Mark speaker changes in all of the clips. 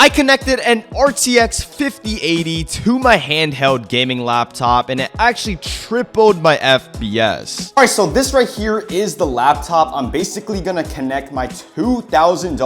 Speaker 1: I connected an RTX 5080 to my handheld gaming laptop, and it actually tripled my FPS.
Speaker 2: All right, so this right here is the laptop I'm basically gonna connect my $2,000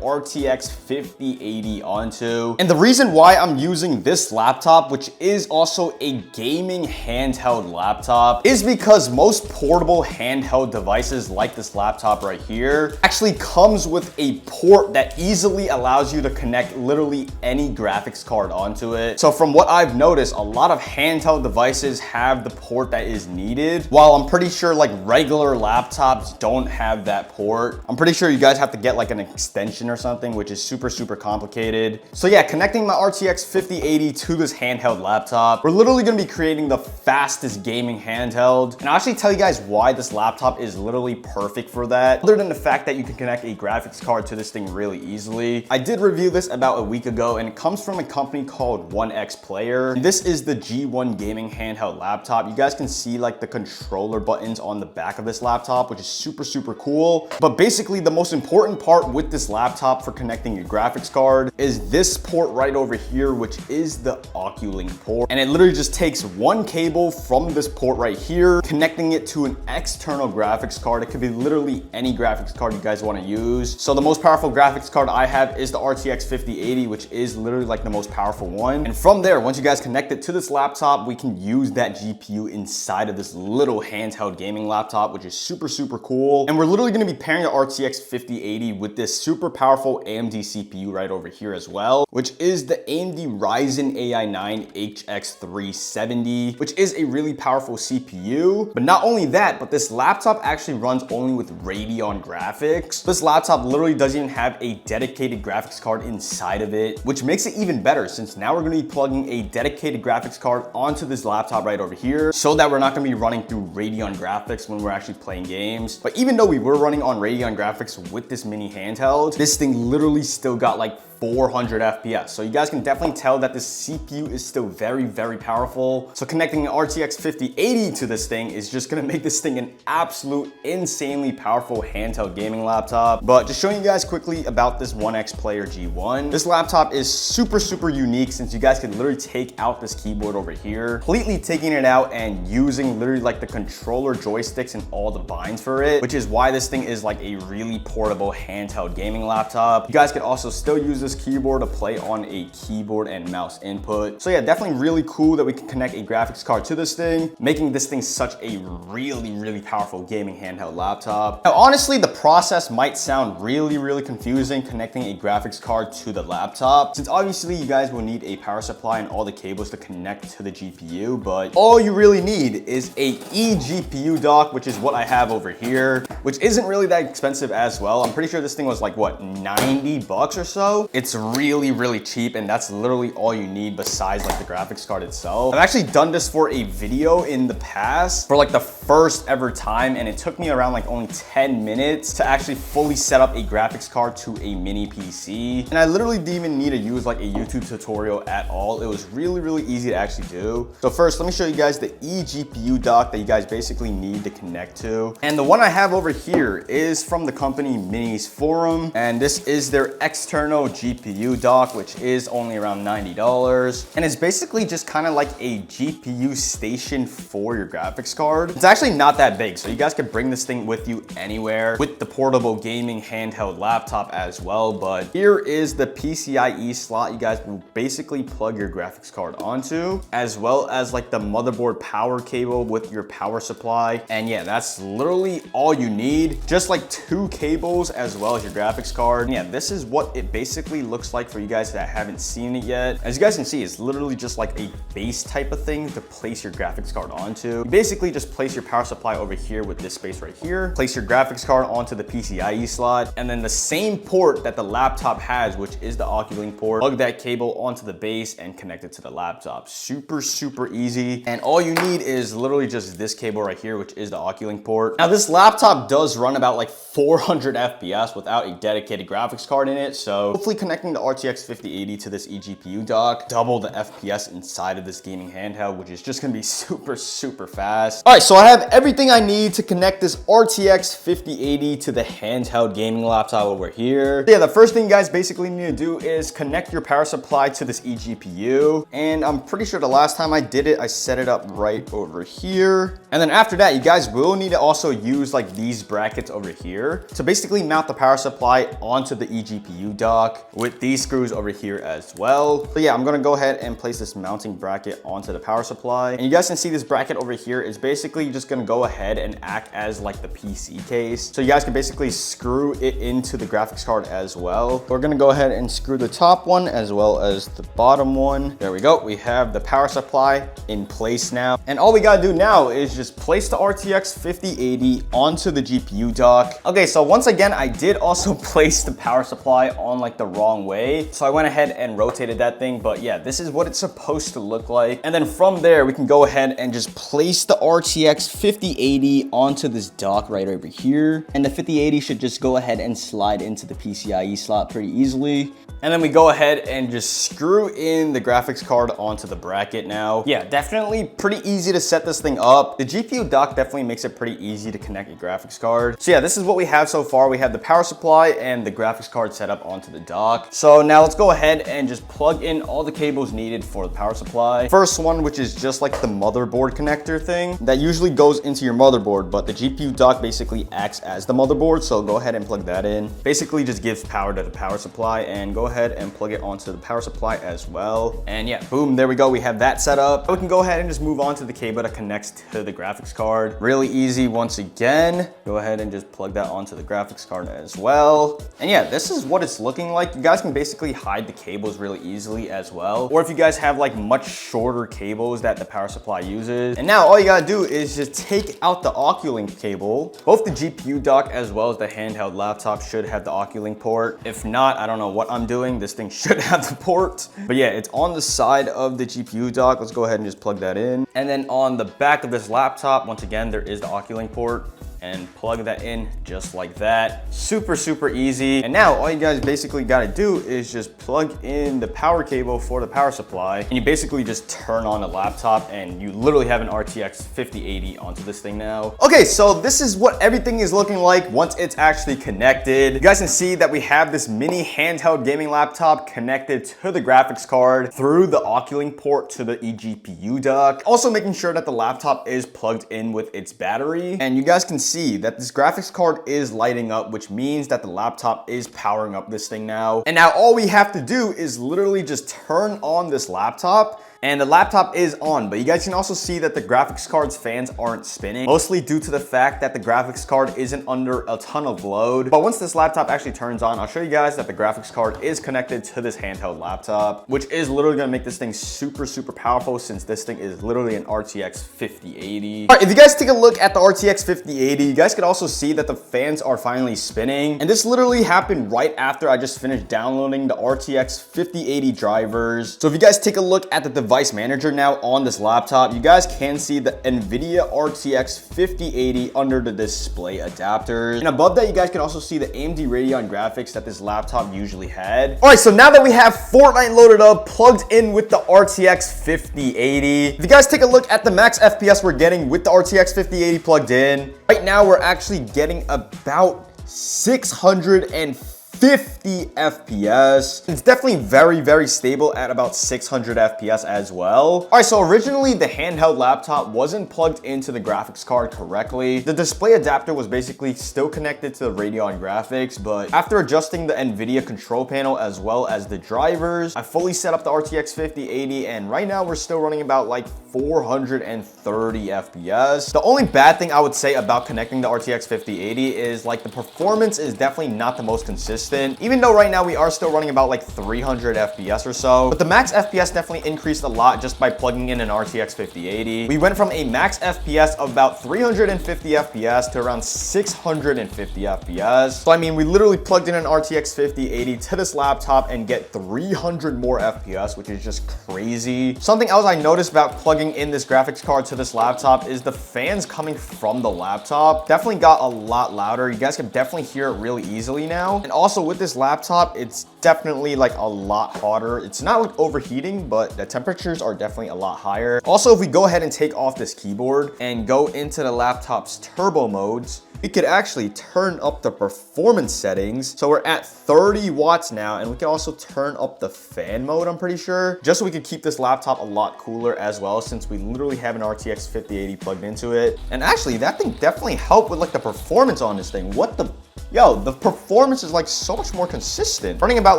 Speaker 2: RTX 5080 onto. And the reason why I'm using this laptop, which is also a gaming handheld laptop, is because most portable handheld devices like this laptop right here actually comes with a port that easily allows you to connect literally any graphics card onto it. So from what I've noticed, a lot of handheld devices have the port that is needed, while I'm pretty sure like regular laptops don't have that port. I'm pretty sure you guys have to get like an extension or something, which is super complicated. So yeah, connecting my RTX 5080 to this handheld laptop, we're literally gonna be creating the fastest gaming handheld. And I'll actually tell you guys why this laptop is literally perfect for that, other than the fact that you can connect a graphics card to this thing really easily. I did review this about a week ago, and it comes from a company called 1X Player. And this is the G1 gaming handheld laptop. You guys can see like the controller buttons on the back of this laptop, which is super cool. But basically the most important part with this laptop for connecting your graphics card is this port right over here, which is the Oculink port. And it literally just takes one cable from this port right here, connecting it to an external graphics card. It could be literally any graphics card you guys want to use. So the most powerful graphics card I have is the RTX 5080, which is literally like the most powerful one. And from there, once you guys connect it to this laptop, we can use that GPU inside of this little handheld gaming laptop, which is super cool. And we're literally going to be pairing the RTX 5080 with this super powerful AMD CPU right over here as well, which is the AMD Ryzen AI 9 HX370, which is a really powerful CPU. But not only that, but this laptop actually runs only with Radeon graphics. This laptop literally doesn't even have a dedicated graphics card inside of it, which makes it even better since now we're going to be plugging a dedicated graphics card onto this laptop right over here, so that we're not going to be running through Radeon graphics when we're actually playing games. But even though we were running on Radeon graphics with this mini handheld, this thing literally still got like 400 FPS. So you guys can definitely tell that this CPU is still very powerful. So connecting an RTX 5080 to this thing is just gonna make this thing an absolute insanely powerful handheld gaming laptop. But just showing you guys quickly about this 1X Player G1. This laptop is super unique since you guys can literally take out this keyboard over here, completely taking it out and using literally like the controller joysticks and all the binds for it, which is why this thing is like a really portable handheld gaming laptop. You guys can also still use this keyboard to play on a keyboard and mouse input. So yeah, definitely really cool that we can connect a graphics card to this thing, making this thing such a really powerful gaming handheld laptop. Now, honestly, the process might sound really confusing connecting a graphics card to the laptop, since obviously you guys will need a power supply and all the cables to connect to the GPU, but all you really need is a eGPU dock, which is what I have over here, which isn't really that expensive as well. I'm pretty sure this thing was like, what, 90 bucks or so? It's really cheap, and that's literally all you need besides like the graphics card itself. I've actually done this for a video in the past for like the first ever time, and it took me around like only 10 minutes to actually fully set up a graphics card to a mini PC. And I literally didn't even need to use like a YouTube tutorial at all. It was really easy to actually do. So first, let me show you guys the eGPU dock that you guys basically need to connect to. And the one I have over here is from the company Minis Forum, and this is their external GPU dock, which is only around $90. And it's basically just kind of like a GPU station for your graphics card. It's actually not that big, so you guys could bring this thing with you anywhere with the portable gaming handheld laptop as well. But here is the PCIe slot you guys will basically plug your graphics card onto, as well as like the motherboard power cable with your power supply. And yeah, that's literally all you need. Just like 2 cables as well as your graphics card. And yeah, this is what it basically looks like for you guys that haven't seen it yet. As you guys can see, it's literally just like a base type of thing to place your graphics card onto. You basically just place your power supply over here with this space right here, place your graphics card onto the PCIe slot, and then the same port that the laptop has, which is the Oculink port, plug that cable onto the base and connect it to the laptop. Super easy. And all you need is literally just this cable right here, which is the Oculink port. Now this laptop does run about like 400 FPS without a dedicated graphics card in it, so hopefully connecting the RTX 5080 to this eGPU dock double the FPS inside of this gaming handheld, which is just gonna be super fast. All right, so I have everything I need to connect this RTX 5080 to the handheld gaming laptop over here. So yeah, the first thing you guys basically need to do is connect your power supply to this eGPU. And I'm pretty sure the last time I did it, I set it up right over here. And then after that, you guys will need to also use like these brackets over here to basically mount the power supply onto the eGPU dock with these screws over here as well. So yeah, I'm gonna go ahead and place this mounting bracket onto the power supply. And you guys can see this bracket over here is basically just gonna go ahead and act as like the PC case. So you guys can basically screw it into the graphics card as well. We're gonna go ahead and screw the top one as well as the bottom one. There we go. We have the power supply in place now. And all we gotta do now is just place the RTX 5080 onto the GPU dock. Okay, so once again, I did also place the power supply on like the wrong way. So I went ahead and rotated that thing, but yeah, this is what it's supposed to look like. And then from there, we can go ahead and just place the RTX 5080 onto this dock right over here. And the 5080 should just go ahead and slide into the PCIe slot pretty easily. And then we go ahead and just screw in the graphics card onto the bracket now. Yeah, definitely pretty easy to set this thing up. The GPU dock definitely makes it pretty easy to connect your graphics card. So yeah, this is what we have so far. We have the power supply and the graphics card set up onto the dock. So now let's go ahead and just plug in all the cables needed for the power supply. First one, which is just like the motherboard connector thing that usually goes into your motherboard, but the GPU dock basically acts as the motherboard. So go ahead and plug that in. Basically just gives power to the power supply, and go ahead and plug it onto the power supply as well. And yeah, boom, there we go. We have that set up. We can go ahead and just move on to the cable that connects to the graphics card. Really easy once again. Go ahead and just plug that onto the graphics card as well. And yeah, this is what it's looking like. You guys can basically hide the cables really easily as well. Or if you guys have like much shorter cables that the power supply uses. And now all you gotta do is just take out the Oculink cable. Both the GPU dock as well as the handheld laptop should have the Oculink port. If not, I don't know what I'm doing. This thing should have the port. But yeah, it's on the side of the GPU dock. Let's go ahead and just plug that in. And then on the back of this laptop, once again, there is the Oculink port. And plug that in just like that. Super, super easy. And now all you guys basically gotta do is just plug in the power cable for the power supply. And you basically just turn on the laptop and you literally have an RTX 5080 onto this thing now. Okay, so this is what everything is looking like once it's actually connected. You guys can see that we have this mini handheld gaming laptop connected to the graphics card through the Oculink port to the eGPU dock. Also making sure that the laptop is plugged in with its battery. And you guys can see that this graphics card is lighting up, which means that the laptop is powering up this thing now. And now all we have to do is literally just turn on this laptop, and the laptop is on, but you guys can also see that the graphics card's fans aren't spinning, mostly due to the fact that the graphics card isn't under a ton of load. But once this laptop actually turns on, I'll show you guys that the graphics card is connected to this handheld laptop, which is literally gonna make this thing super, super powerful, since this thing is literally an RTX 5080. All right, if you guys take a look at the RTX 5080, you guys can also see that the fans are finally spinning. And this literally happened right after I just finished downloading the RTX 5080 drivers. So if you guys take a look at the device manager now on this laptop, you guys can see the NVIDIA RTX 5080 under the display adapters. And above that, you guys can also see the AMD Radeon graphics that this laptop usually had. All right, so now that we have Fortnite loaded up, plugged in with the RTX 5080, if you guys take a look at the max FPS we're getting with the RTX 5080 plugged in, right now we're actually getting about 650 FPS. It's definitely very, very stable at about 600 FPS as well. All right, so originally the handheld laptop wasn't plugged into the graphics card correctly. The display adapter was basically still connected to the Radeon graphics, but after adjusting the NVIDIA control panel as well as the drivers, I fully set up the RTX 5080, and right now we're still running about like 430 FPS. The only bad thing I would say about connecting the RTX 5080 is like the performance is definitely not the most consistent, even though right now we are still running about like 300 FPS or so. But the max FPS definitely increased a lot just by plugging in an RTX 5080. We went from a max FPS of about 350 FPS to around 650 FPS. So I mean, we literally plugged in an RTX 5080 to this laptop and get 300 more FPS, which is just crazy. Something else I noticed about plugging in this graphics card to this laptop is the fans coming from the laptop definitely got a lot louder. You guys can definitely hear it really easily now. And also also with this laptop, it's definitely like a lot hotter. It's not like overheating, but the temperatures are definitely a lot higher. Also, if we go ahead and take off this keyboard and go into the laptop's turbo modes, we could actually turn up the performance settings. So we're at 30 watts now, and we can also turn up the fan mode, I'm pretty sure, just so we could keep this laptop a lot cooler as well, since we literally have an RTX 5080 plugged into it. And actually, that thing definitely helped with like the performance on this thing. What the? Yo, the performance is like so much more consistent. Running about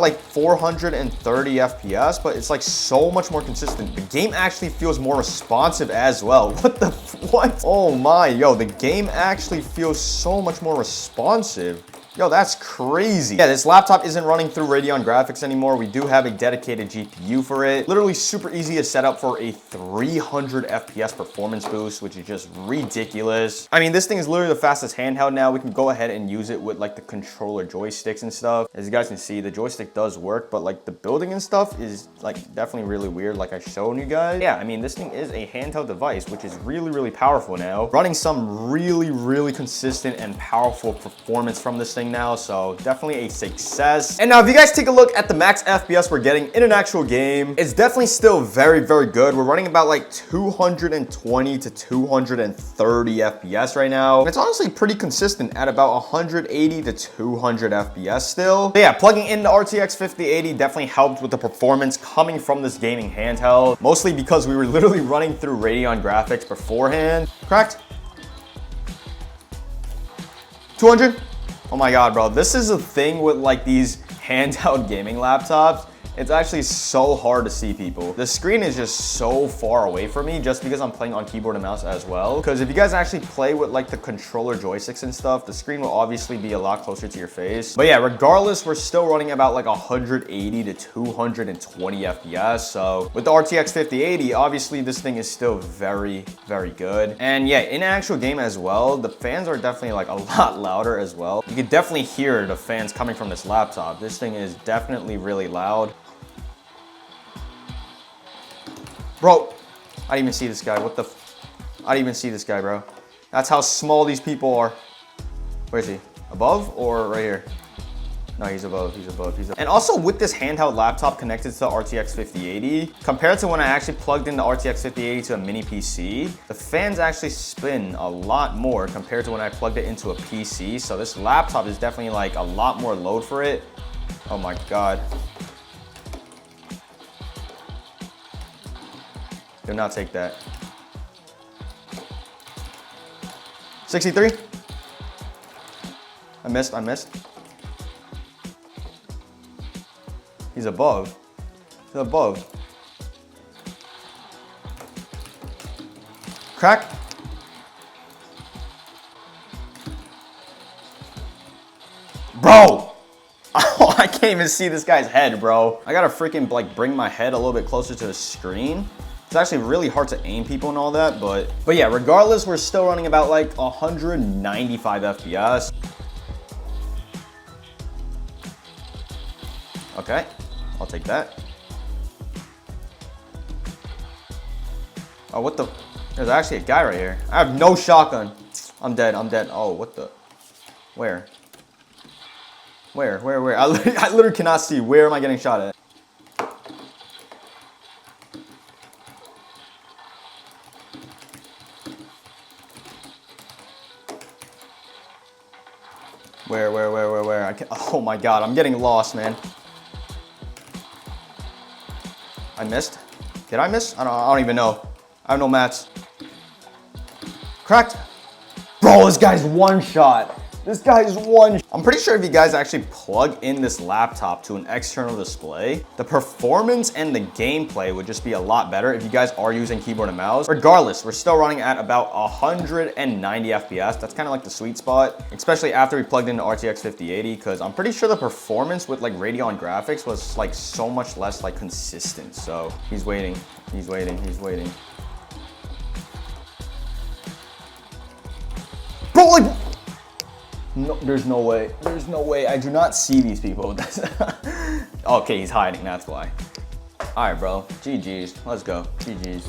Speaker 2: like 430 FPS, but it's like so much more consistent. The game actually feels more responsive as well. What? Oh my, yo, the game actually feels so much more responsive. Yo, that's crazy. Yeah, this laptop isn't running through Radeon graphics anymore. We do have a dedicated GPU for it. Literally super easy to set up for a 300 FPS performance boost, which is just ridiculous. I mean, this thing is literally the fastest handheld now. We can go ahead and use it with like the controller joysticks and stuff. As you guys can see, the joystick does work, but like the building and stuff is like definitely really weird, like I showed you guys. Yeah, I mean, this thing is a handheld device, which is really, really powerful now. Running some really, really consistent and powerful performance from this thing now, so definitely a success. And now if you guys take a look at the max FPS we're getting in an actual game, it's definitely still very, very good. We're running about like 220 to 230 FPS right now. And it's honestly pretty consistent at about 180 to 200 FPS still. But yeah, plugging in the RTX 5080 definitely helped with the performance coming from this gaming handheld, mostly because we were literally running through Radeon graphics beforehand. Cracked. 200. Oh my God, bro. This is a thing with like these handheld gaming laptops. It's actually so hard to see people. The screen is just so far away from me just because I'm playing on keyboard and mouse as well. Because if you guys actually play with like the controller joysticks and stuff, the screen will obviously be a lot closer to your face. But yeah, regardless, we're still running about like 180 to 220 FPS. So with the RTX 5080, obviously this thing is still very, very good. And yeah, in an actual game as well, the fans are definitely like a lot louder as well. You can definitely hear the fans coming from this laptop. This thing is definitely really loud. Bro, I didn't even see this guy. What the I didn't even see this guy, bro. That's how small these people are. Where is he? Above or right here? No, he's above, he's above, he's above. And also with this handheld laptop connected to the RTX 5080, compared to when I actually plugged in the RTX 5080 to a mini PC, the fans actually spin a lot more compared to when I plugged it into a PC. So this laptop is definitely like a lot more load for it. Oh my God. Do not take that. 63. I missed, I missed. He's above. He's above. Crack. Bro! Oh, I can't even see this guy's head, bro. I gotta freaking like bring my head a little bit closer to the screen. It's actually really hard to aim people and all that, but yeah, regardless, we're still running about like 195 FPS. Okay, I'll take that. Oh, what the? There's actually a guy right here. I have no shotgun. I'm dead, I'm dead. Oh, what the? Where? Where? I literally cannot see. Where am I getting shot at? Where? I can't, oh my God, I'm getting lost, man. I missed? Did I miss? I don't even know. I have no mats. Cracked. Bro, this guy's one shot. This guy's one. I'm pretty sure if you guys actually plug in this laptop to an external display, the performance and the gameplay would just be a lot better if you guys are using keyboard and mouse. Regardless, we're still running at about 190 FPS. That's kind of like the sweet spot, especially after we plugged in the RTX 5080, because I'm pretty sure the performance with like Radeon graphics was like so much less like consistent. So he's waiting, he's waiting, he's waiting. Bro, like, no, there's no way. There's no way. I do not see these people. Okay, he's hiding. That's why. All right, bro. GG's. Let's go. GG's.